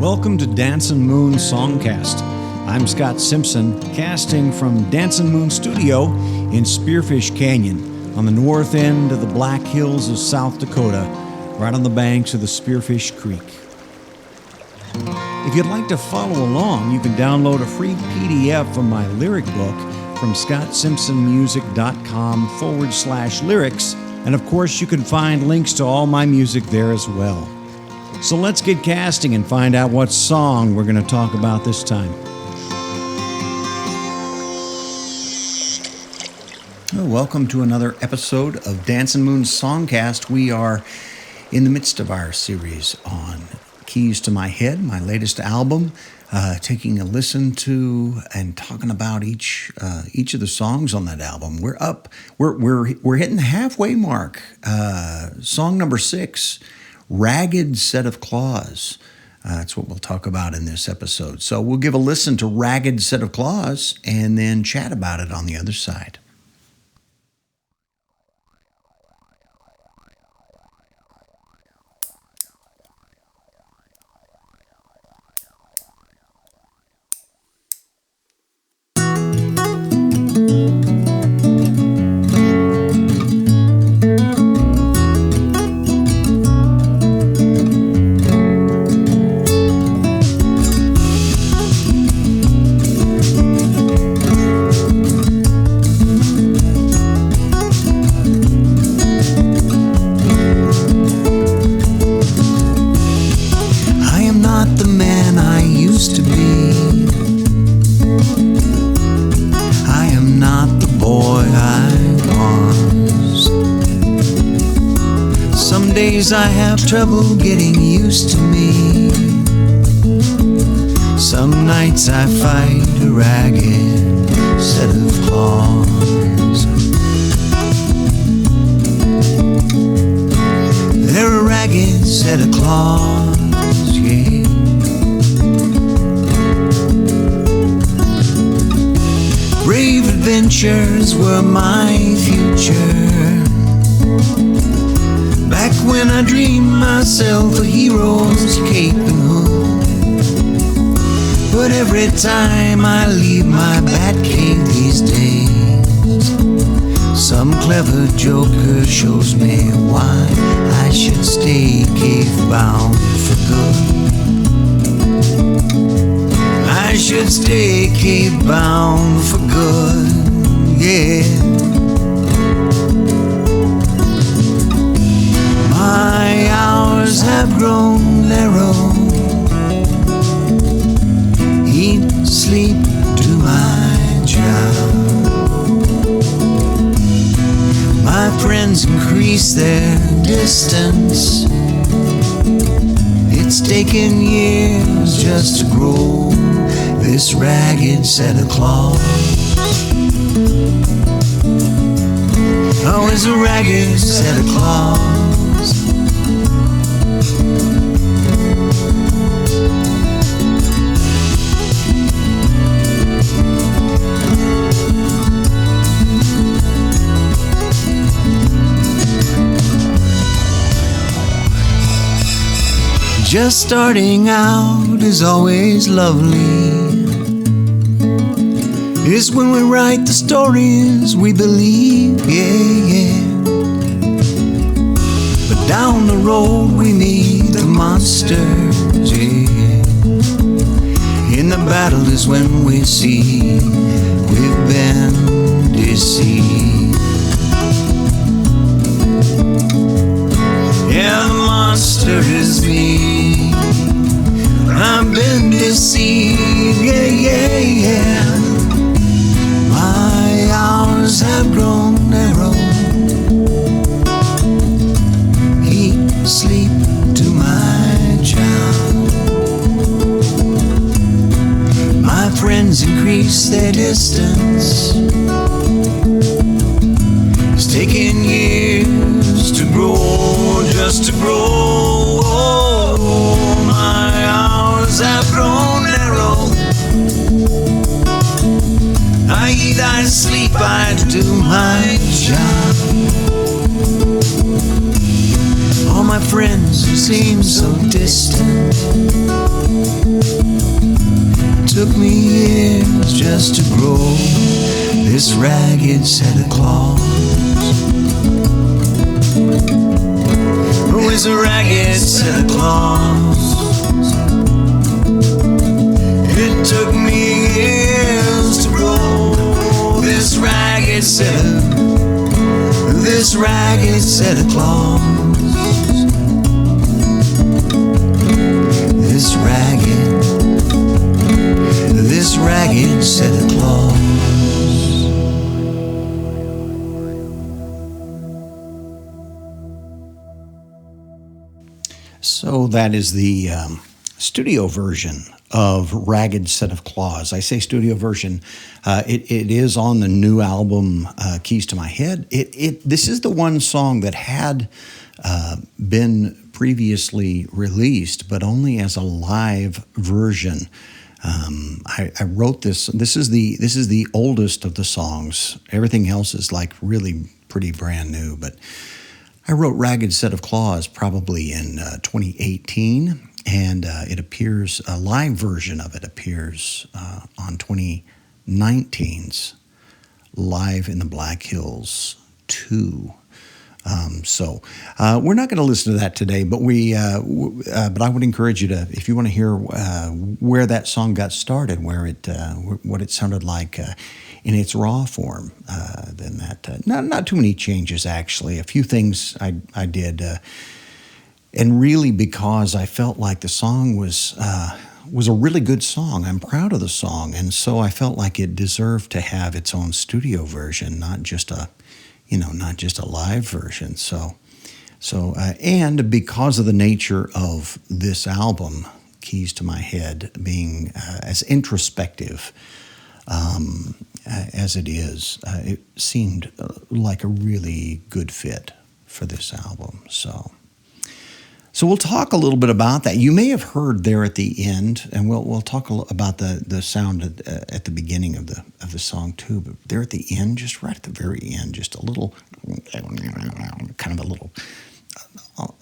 Welcome to Dancin Moon Songcast. I'm Scott Simpson, casting from Dancin Moon Studio in Spearfish Canyon on the north end of the Black Hills of South Dakota, right on the banks of the Spearfish Creek. If you'd like to follow along, you can download a free PDF from my lyric book from scottsimpsonmusic.com/lyrics, and of course you can find links to all my music there as well. So let's get casting and find out what song we're going to talk about this time. Well, welcome to another episode of Dancin Moon Songcast. We are in the midst of our series on Keys to My Head, my latest album, taking a listen to and talking about each of the songs on that album. We're hitting the halfway mark. Song number 6. Ragged Set of Claws. That's what we'll talk about in this episode. So we'll give a listen to Ragged Set of Claws and then chat about it on the other side. I have trouble getting used to me. Some nights I fight a ragged set of claws. They're a ragged set of claws, yeah. Brave adventures were my future. Back when I dreamed myself a hero's cape and hood. But every time I leave my bat cave these days, some clever joker shows me why I should stay cave-bound for good. I should stay cave-bound for good, yeah. My hours have grown narrow. Eat, sleep, do my job. My friends increase their distance. It's taken years just to grow this ragged set of claws. Oh, it's a ragged set of claws. Just starting out is always lovely. It's when we write the stories we believe, yeah. But down the road we meet the monsters, yeah. In the battle is when we see we've been deceived. Yeah, the monster is me. I've been deceived, yeah. My hours have grown narrow. Eat, sleep, do my job. My friends increase their distance. It's taken years to grow, just to grow. My hours have grown narrow. I eat, I sleep, I do my job. All my friends seem so distant. took me years just to grow this ragged set of claws. With a ragged set of claws. It took me years to grow this ragged set of claws. This ragged set of claws. So that is the studio version of Ragged Set of Claws. I say studio version. It is on the new album, Keys to My Head. This is the one song that had been previously released, but only as a live version. I wrote this. This is the oldest of the songs. Everything else is like really pretty brand new, but I wrote Ragged Set of Claws probably in 2018, and it appears, a live version of it appears on 2019's Live in the Black Hills 2. So we're not going to listen to that today, but but I would encourage you to, if you want to hear where that song got started, what it sounded like in its raw form, then that not too many changes actually. A few things I did, and really because I felt like the song was a really good song. I'm proud of the song, and so I felt like it deserved to have its own studio version, not just a live version. So, and because of the nature of this album, Keys to My Head, being as introspective as it is, it seemed like a really good fit for this album. So we'll talk a little bit about that. You may have heard there at the end, and we'll talk about the sound at the beginning of the song too. But there at the end, just right at the very end, just a little, kind of a little,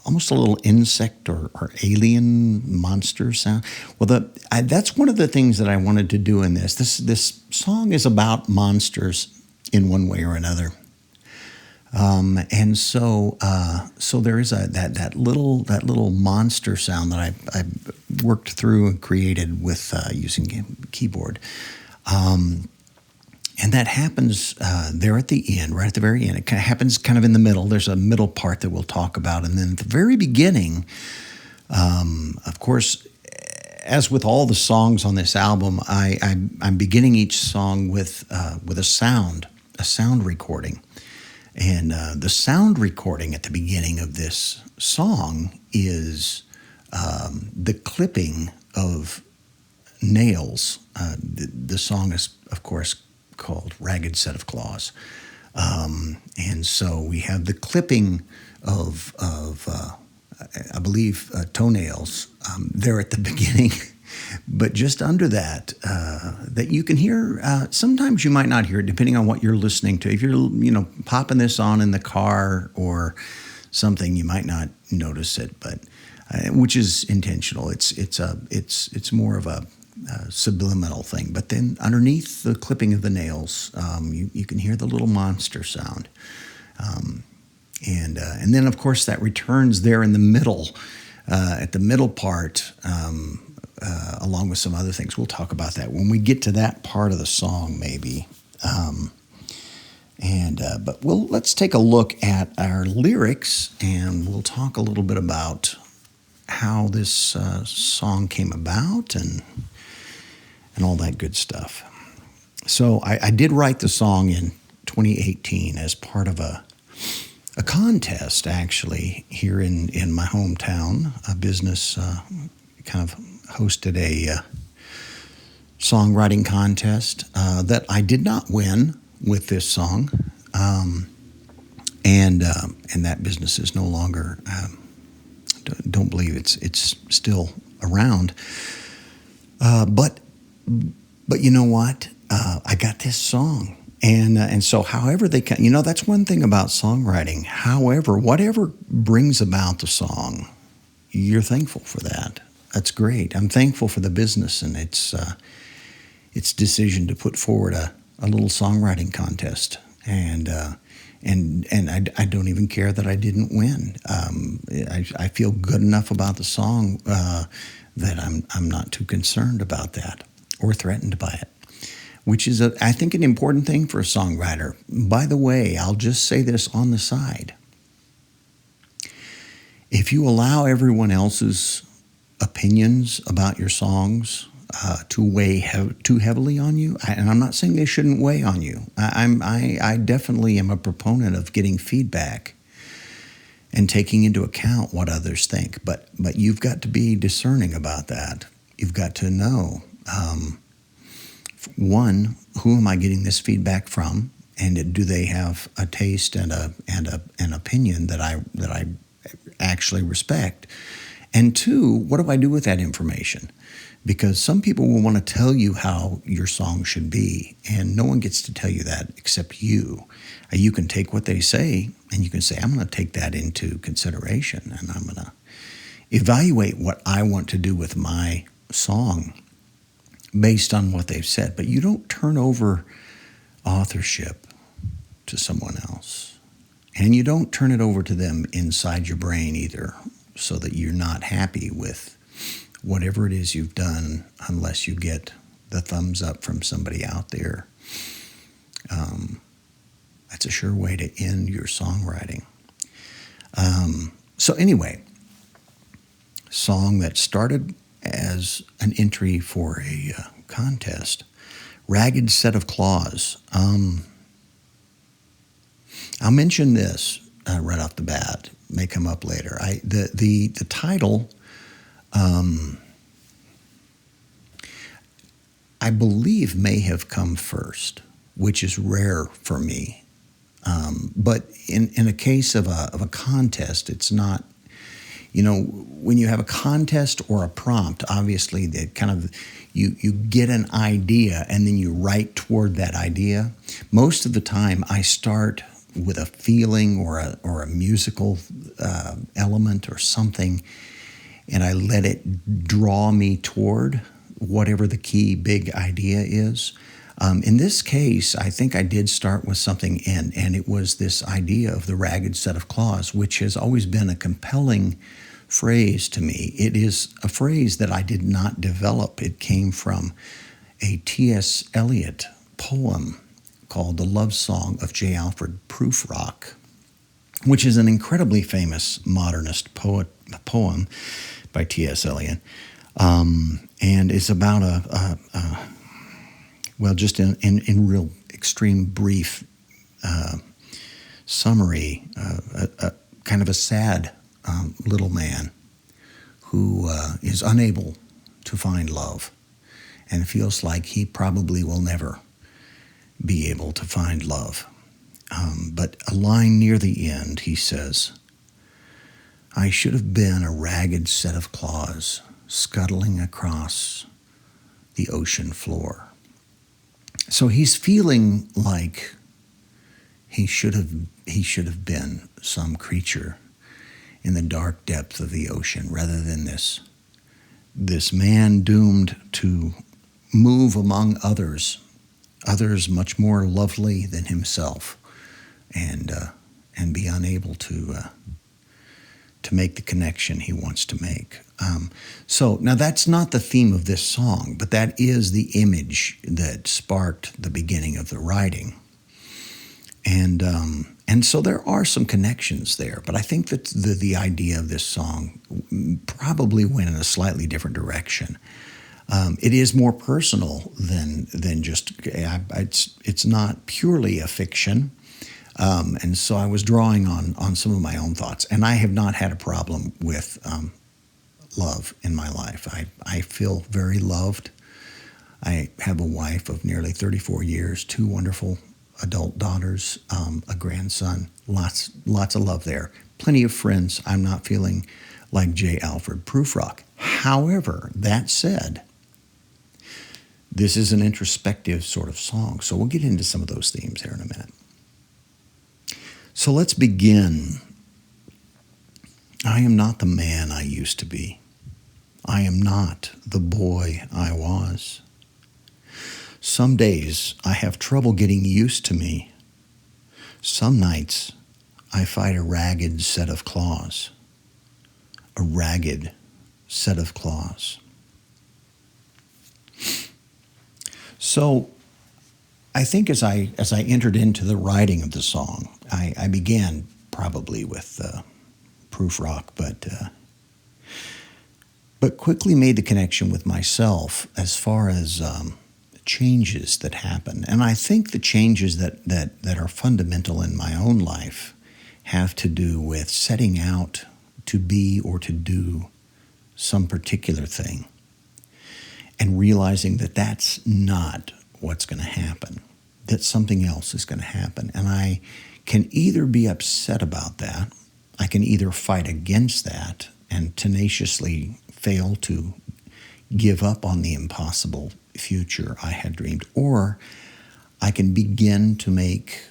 almost a little insect or alien monster sound. Well, that's one of the things that I wanted to do in this. This song is about monsters in one way or another. And so there is that little monster sound that I worked through and created with using keyboard, and that happens there at the end, right at the very end. It happens kind of in the middle. There's a middle part that we'll talk about, and then at the very beginning, of course, as with all the songs on this album, I'm beginning each song with a sound recording. And the sound recording at the beginning of this song is the clipping of nails. The song is, of course, called Ragged Set of Claws. And so we have the clipping of I believe, toenails there at the beginning. But just under that, that you can hear, sometimes you might not hear it, depending on what you're listening to. If you're, popping this on in the car or something, you might not notice it, but which is intentional. It's more of a subliminal thing. But then underneath the clipping of the nails, you can hear the little monster sound, and then of course that returns there in the middle, at the middle part. Along with some other things. We'll talk about that when we get to that part of the song, maybe. But let's take a look at our lyrics, and we'll talk a little bit about how this song came about and all that good stuff. So I did write the song in 2018 as part of a contest, actually, here in my hometown. A business kind of hosted a songwriting contest that I did not win with this song, and that business is no longer. Don't believe it's still around. But you know what? I got this song, and so however they can, that's one thing about songwriting. However, whatever brings about the song, you're thankful for that. That's great. I'm thankful for the business, and its decision to put forward a little songwriting contest, and I don't even care that I didn't win. I feel good enough about the song that I'm not too concerned about that or threatened by it, which is, I think, an important thing for a songwriter. By the way, I'll just say this on the side. If you allow everyone else's opinions about your songs to weigh too heavily on you, and I'm not saying they shouldn't weigh on you. I definitely am a proponent of getting feedback and taking into account what others think. But you've got to be discerning about that. You've got to know, one, who am I getting this feedback from, and do they have a taste and an opinion that I actually respect? And two, what do I do with that information? Because some people will want to tell you how your song should be, and no one gets to tell you that except you. You can take what they say, and you can say, I'm going to take that into consideration, and I'm going to evaluate what I want to do with my song based on what they've said. But you don't turn over authorship to someone else, and you don't turn it over to them inside your brain either, so that you're not happy with whatever it is you've done unless you get the thumbs up from somebody out there. That's a sure way to end your songwriting. So anyway, song that started as an entry for a contest, Ragged Set of Claws. I'll mention this right off the bat. It may come up later. The title, I believe, may have come first, which is rare for me. But in a case of a contest, it's not. When you have a contest or a prompt, obviously you get an idea and then you write toward that idea. Most of the time, I start with a feeling or a musical element or something, and I let it draw me toward whatever the key big idea is. In this case, I think I did start with something, and it was this idea of the ragged set of claws, which has always been a compelling phrase to me. It is a phrase that I did not develop. It came from a T.S. Eliot poem called The Love Song of J. Alfred Prufrock, which is an incredibly famous modernist poem by T.S. Eliot. And it's about just in real extreme brief summary, a kind of a sad little man who is unable to find love and feels like he probably will never be able to find love. But a line near the end, he says, I should have been a ragged set of claws scuttling across the ocean floor. So he's feeling like he should have been some creature in the dark depth of the ocean rather than this man doomed to move among others much more lovely than himself, and be unable to make the connection he wants to make. So now that's not the theme of this song, but that is the image that sparked the beginning of the writing. And so there are some connections there, but I think that the idea of this song probably went in a slightly different direction. It is more personal than just, it's not purely a fiction. And so I was drawing on some of my own thoughts, and I have not had a problem with love in my life. I feel very loved. I have a wife of nearly 34 years, 2 wonderful adult daughters, a grandson, lots of love there. Plenty of friends. I'm not feeling like J. Alfred Prufrock. However, that said, this is an introspective sort of song, so we'll get into some of those themes here in a minute. So let's begin. I am not the man I used to be. I am not the boy I was. Some days I have trouble getting used to me. Some nights I fight a ragged set of claws. A ragged set of claws. So I think as I entered into the writing of the song, I began probably with proof rock, but quickly made the connection with myself as far as changes that happen. And I think the changes that are fundamental in my own life have to do with setting out to be or to do some particular thing and realizing that that's not what's going to happen, that something else is going to happen. And I can either be upset about that, I can either fight against that and tenaciously fail to give up on the impossible future I had dreamed, or I can begin to make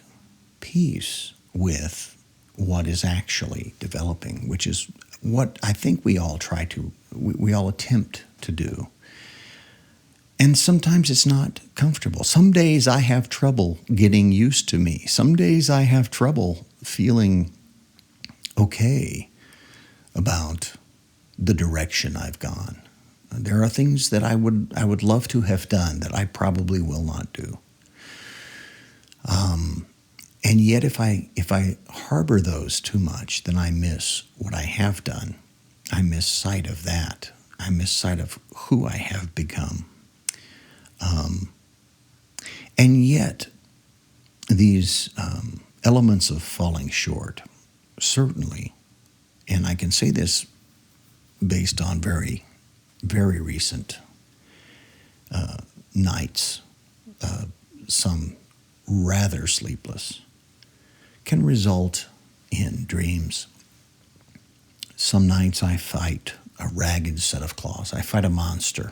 peace with what is actually developing, which is what I think we all we all attempt to do. And sometimes it's not comfortable. Some days I have trouble getting used to me. Some days I have trouble feeling okay about the direction I've gone. There are things that I would love to have done that I probably will not do. And yet if I harbor those too much, then I miss what I have done. I miss sight of that. I miss sight of who I have become. And yet, these elements of falling short, certainly, and I can say this based on very, very recent nights, some rather sleepless, can result in dreams. Some nights I fight a ragged set of claws. I fight a monster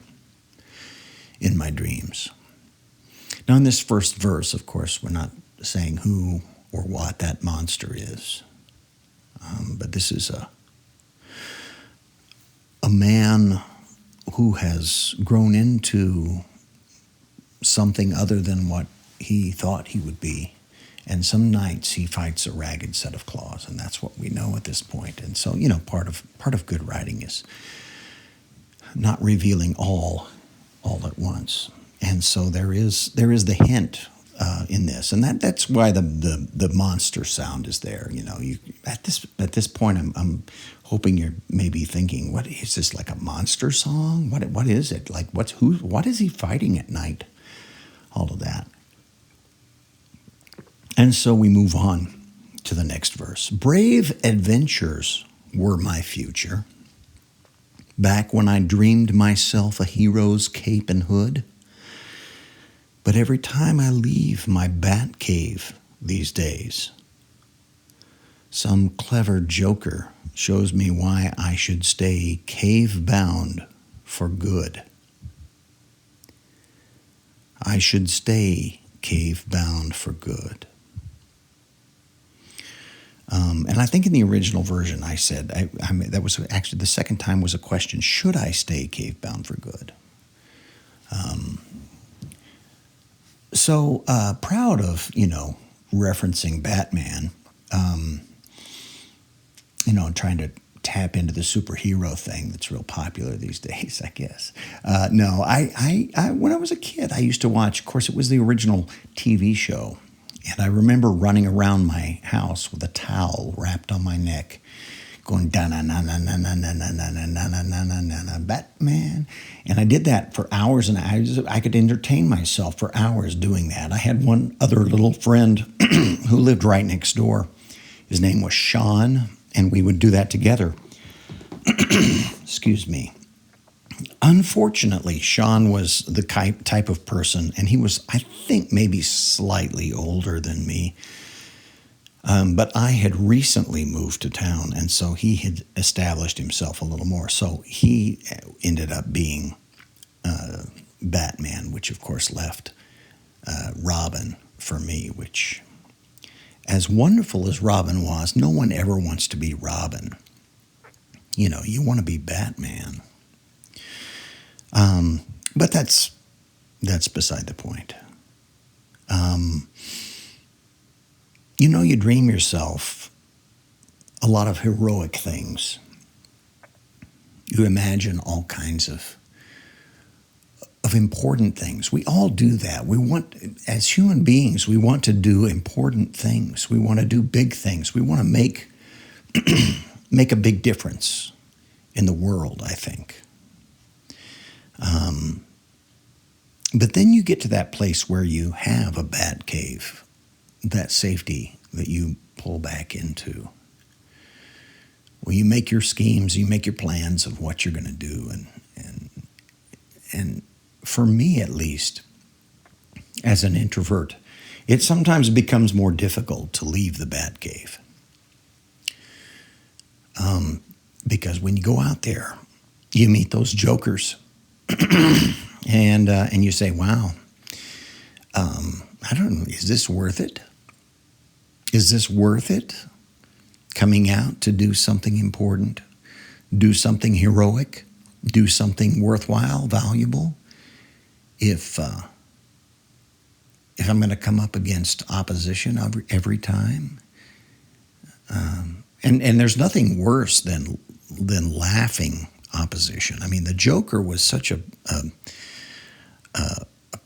in my dreams. Now, in this first verse, of course, we're not saying who or what that monster is. But this is a man who has grown into something other than what he thought he would be. And some nights he fights a ragged set of claws, and that's what we know at this point. And so, part of good writing is not revealing all at once. And so there is the hint in this, and that's why the monster sound is there. You at this point, I'm hoping you're maybe thinking, what is this, like a monster song? What is it like? What is he fighting at night? All of that. And so we move on to the next verse. Brave adventures were my future. Back when I dreamed myself a hero's cape and hood. But every time I leave my bat cave these days, some clever joker shows me why I should stay cave-bound for good. I should stay cave-bound for good. And I think in the original version I said, that was actually the second time was a question, should I stay cave-bound for good? So proud of, referencing Batman, trying to tap into the superhero thing that's real popular these days, I guess. No, I when I was a kid, I used to watch, of course, it was the original TV show. And I remember running around my house with a towel wrapped on my neck, going da-na-na-na-na-na-na-na-na-na-na-na-na, Batman. And I did that for hours and hours. I could entertain myself for hours doing that. I had one other little friend who lived right next door. His name was Sean, and we would do that together. Excuse me. Unfortunately, Sean was the type of person, and he was, I think, maybe slightly older than me. But I had recently moved to town, and so he had established himself a little more. So he ended up being Batman, which of course left Robin for me, which, as wonderful as Robin was, no one ever wants to be Robin. You want to be Batman. But that's That's beside the point. You dream yourself a lot of heroic things. You imagine all kinds of important things. We all do that. As human beings, we want to do important things. We want to do big things. We want to make a big difference in the world, I think. But then you get to that place where you have a bat cave, that safety that you pull back into. Well, you make your schemes, you make your plans of what you're going to do. And for me, at least, as an introvert, it sometimes becomes more difficult to leave the bat cave. Because when you go out there, you meet those jokers, and you say, wow, I don't know, is this worth it? Is this worth it? Coming out to do something important, do something heroic, do something worthwhile, valuable. If I'm going to come up against opposition every time, and there's nothing worse than laughing opposition. I mean, the Joker was such a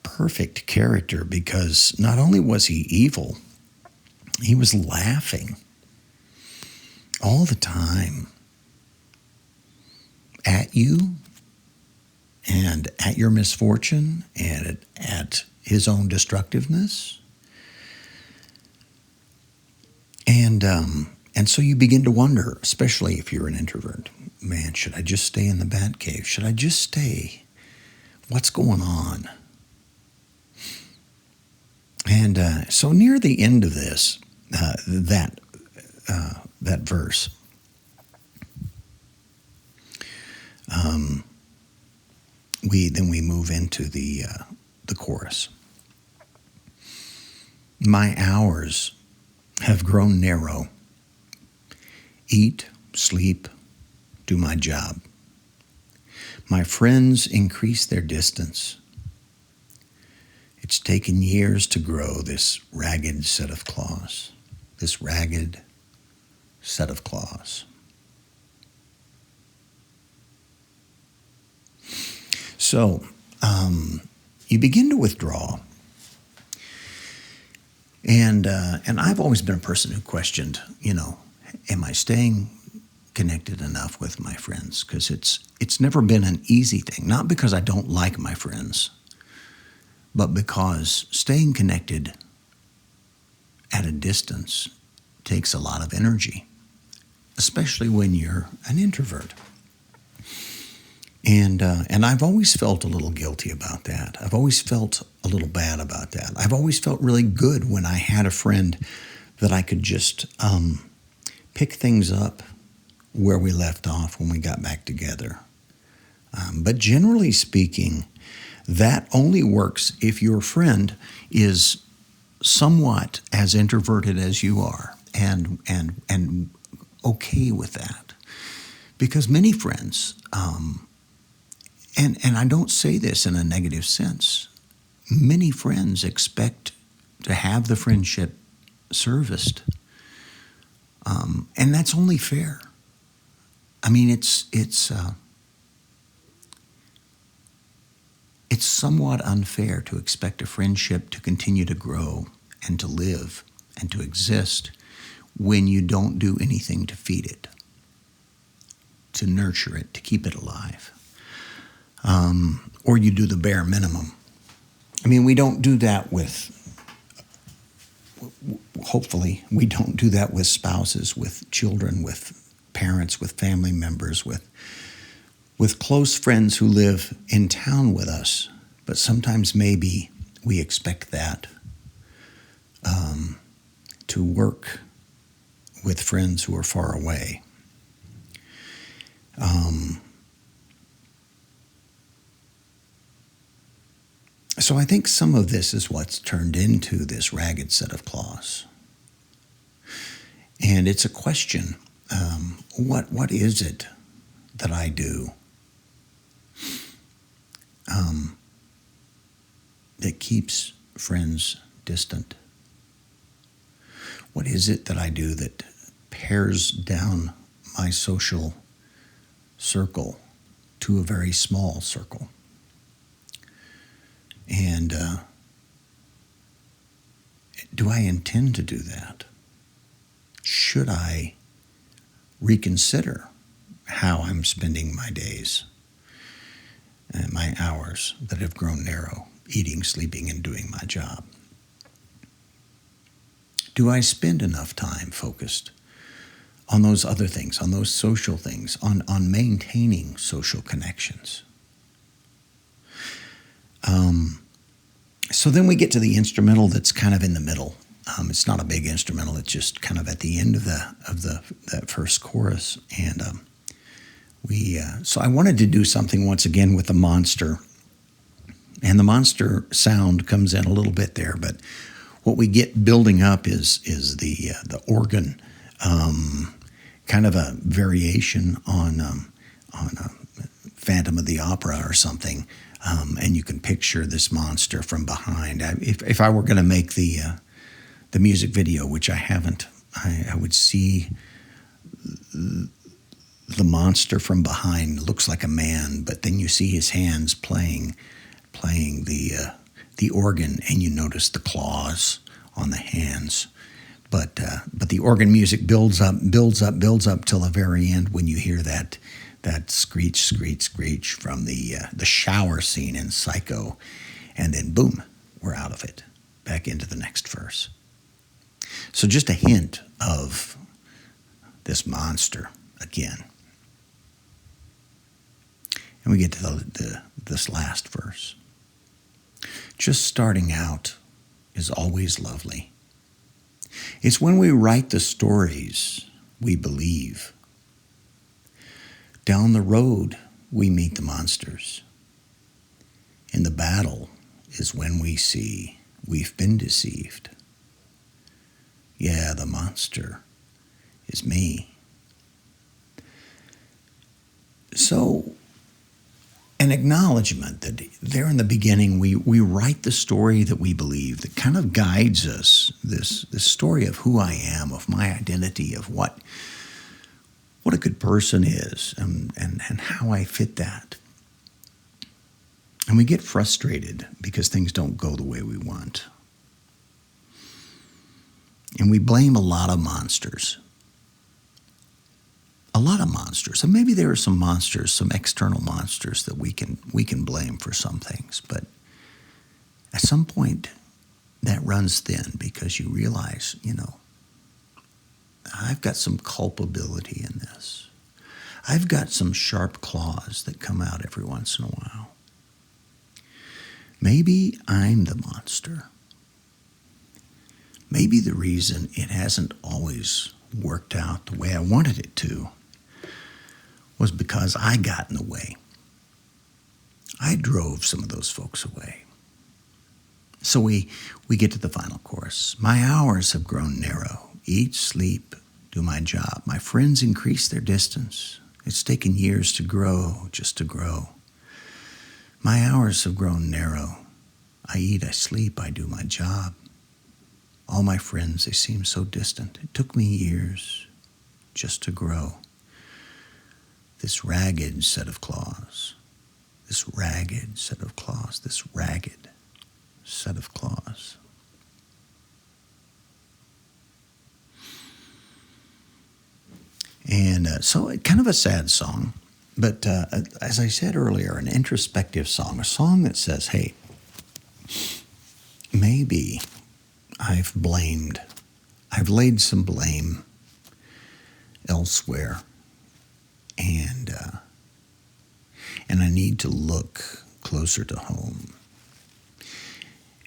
perfect character because not only was he evil, he was laughing all the time at you and at your misfortune and at his own destructiveness. And so you begin to wonder, especially if you're an introvert, man, should I just stay in the bat cave? Should I just stay? What's going on? And so near the end of this, that verse, we move into the chorus. My hours have grown narrow. Eat, sleep, do my job. My friends increase their distance. It's taken years to grow this ragged set of claws. This ragged set of claws. So, you begin to withdraw. And I've always been a person who questioned, am I staying connected enough with my friends? Because it's never been an easy thing. Not because I don't like my friends, but because staying connected at a distance takes a lot of energy, especially when you're an introvert. And I've always felt a little guilty about that. I've always felt a little bad about that. I've always felt really good when I had a friend that I could just pick things up where we left off when we got back together. But generally speaking, that only works if your friend is somewhat as introverted as you are and okay with that. Because many friends, and I don't say this in a negative sense, many friends expect to have the friendship serviced. And that's only fair. I mean, it's somewhat unfair to expect a friendship to continue to grow and to live and to exist when you don't do anything to feed it, to nurture it, to keep it alive. Or you do the bare minimum. I mean, we don't do that hopefully, we don't do that with spouses, with children, with parents, with family members, with close friends who live in town with us. But sometimes maybe we expect that to work with friends who are far away. So I think some of this is what's turned into this ragged set of claws. And it's a question, what is it that I do that keeps friends distant? What is it that I do that pares down my social circle to a very small circle? And do I intend to do that? Should I reconsider how I'm spending my days and my hours that have grown narrow, eating, sleeping, and doing my job? Do I spend enough time focused on those other things, on those social things, on maintaining social connections? So then we get to the instrumental that's kind of in the middle. It's not a big instrumental. It's just kind of at the end of that first chorus. And so I wanted to do something once again with the monster. And the monster sound comes in a little bit there, but what we get building up is the organ, kind of a variation on Phantom of the Opera or something. And you can picture this monster from behind. If I were going to make the music video, which I haven't, I would see the monster from behind. Looks like a man, but then you see his hands playing the organ, and you notice the claws on the hands. But the organ music builds up till the very end when you hear that screech, screech, screech from the shower scene in Psycho, and then boom, we're out of it, back into the next verse. So just a hint of this monster again. And we get to this last verse. Just starting out is always lovely. It's when we write the stories we believe. Down the road, we meet the monsters. In the battle is when we see we've been deceived. Yeah, the monster is me. So, an acknowledgement that there in the beginning we write the story that we believe, that kind of guides us, this story of who I am, of my identity, of what a good person is, and how I fit that. And we get frustrated because things don't go the way we want. And we blame a lot of monsters. And maybe there are some monsters, some external monsters that we can blame for some things. But at some point, that runs thin because you realize, I've got some culpability in this. I've got some sharp claws that come out every once in a while. Maybe I'm the monster. Maybe the reason it hasn't always worked out the way I wanted it to was because I got in the way. I drove some of those folks away. So we get to the final chorus. My hours have grown narrow. Eat, sleep, do my job. My friends increase their distance. It's taken years to grow, just to grow. My hours have grown narrow. I eat, I sleep, I do my job. All my friends, they seem so distant. It took me years just to grow. This ragged set of claws. This ragged set of claws. This ragged set of claws. And so kind of a sad song, but as I said earlier, an introspective song, a song that says, hey, maybe I've laid some blame elsewhere, and I need to look closer to home.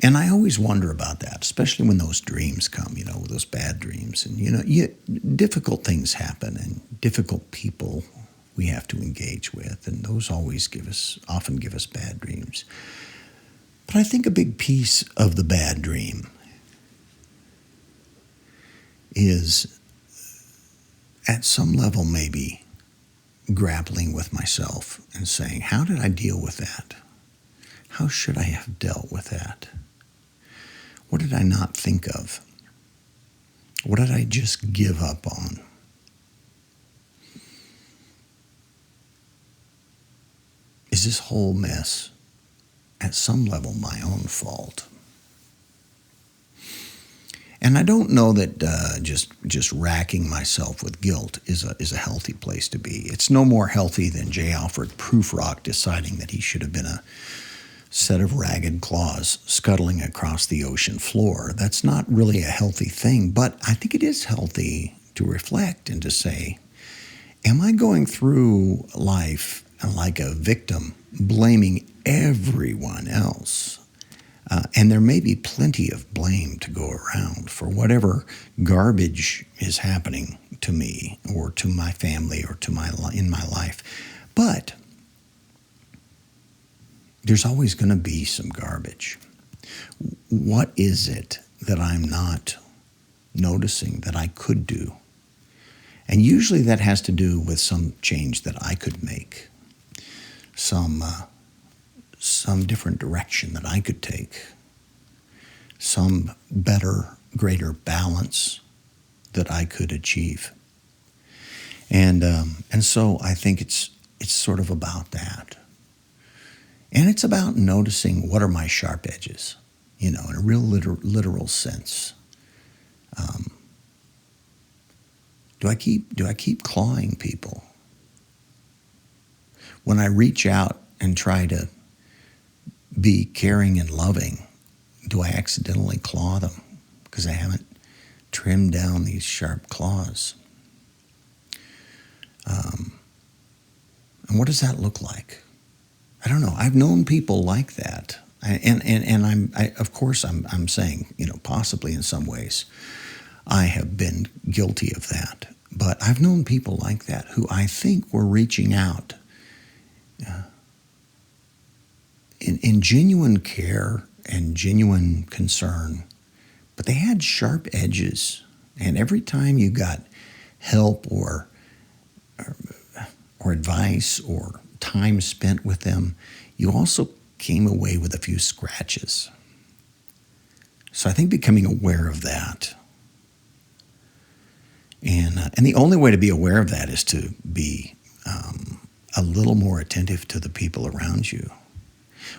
And I always wonder about that, especially when those dreams come, those bad dreams. And, difficult things happen, and difficult people we have to engage with, and those often give us bad dreams. But I think a big piece of the bad dream is, at some level, maybe grappling with myself and saying, how did I deal with that? How should I have dealt with that? What did I not think of? What did I just give up on? Is this whole mess at some level my own fault? And I don't know that just racking myself with guilt is a healthy place to be. It's no more healthy than J. Alfred Prufrock deciding that he should have been a set of ragged claws scuttling across the ocean floor. That's not really a healthy thing, but I think it is healthy to reflect and to say, am I going through life like a victim, blaming everyone else? And there may be plenty of blame to go around for whatever garbage is happening to me or to my family or in my life. But there's always going to be some garbage. What is it that I'm not noticing that I could do? And usually that has to do with some change that I could make, some different direction that I could take, some better, greater balance that I could achieve. And so I think it's sort of about that. And it's about noticing what are my sharp edges, in a real literal sense. Do I keep clawing people? When I reach out and try to be caring and loving, do I accidentally claw them because I haven't trimmed down these sharp claws? And what does that look like? I don't know. I've known people like that, and of course I'm saying, possibly in some ways I have been guilty of that. But I've known people like that who I think were reaching out in genuine care and genuine concern, but they had sharp edges. And every time you got help or advice or time spent with them, you also came away with a few scratches. So I think becoming aware of that, and the only way to be aware of that is to be a little more attentive to the people around you.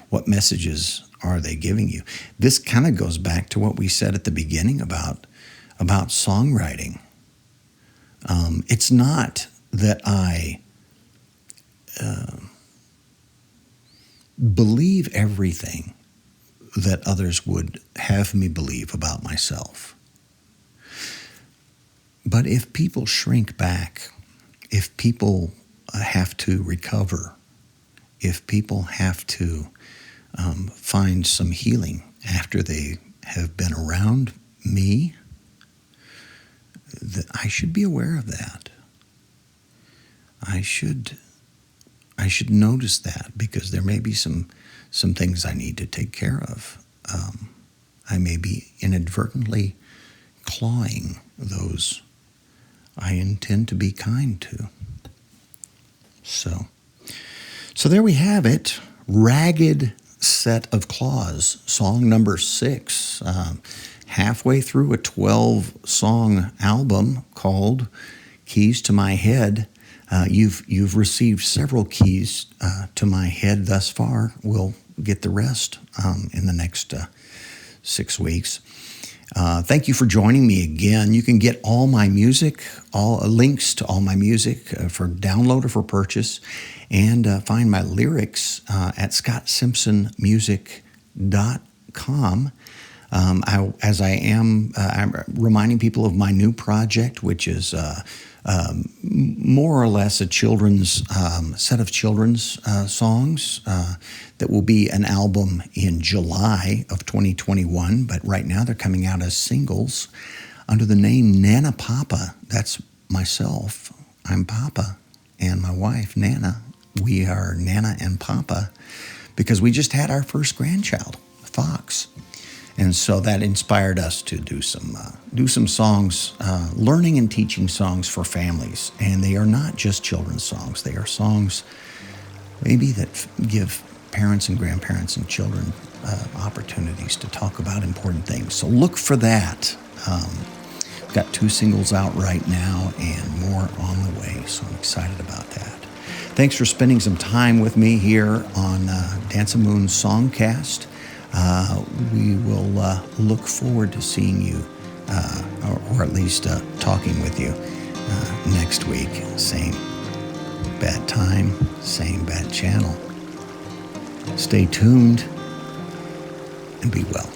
What messages are they giving you? This kind of goes back to what we said at the beginning about songwriting. It's not that I believe everything that others would have me believe about myself. But if people shrink back, if people have to recover, if people have to find some healing after they have been around me, I should be aware of that. I should notice that, because there may be some things I need to take care of. I may be inadvertently clawing those I intend to be kind to. So there we have it. Ragged Set of Claws, song number 6, halfway through a 12-song album called Keys to My Head. You've received several keys to my head thus far. We'll get the rest in the next 6 weeks. Thank you for joining me again. You can get all my music, all links to all my music for download or for purchase, and find my lyrics at scottsimpsonmusic.com. I'm reminding people of my new project, which is more or less a children's set of children's songs that will be an album in July of 2021. But right now they're coming out as singles under the name Nana Papa. That's myself. I'm Papa, and my wife Nana. We are Nana and Papa because we just had our first grandchild, Fox. And so that inspired us to do some songs, learning and teaching songs for families. And they are not just children's songs. They are songs maybe that give parents and grandparents and children opportunities to talk about important things. So look for that. We've got 2 singles out right now and more on the way, so I'm excited about that. Thanks for spending some time with me here on Dancin Songcast. We will look forward to seeing you, or at least talking with you next week. Same bad time, same bad channel. Stay tuned and be well.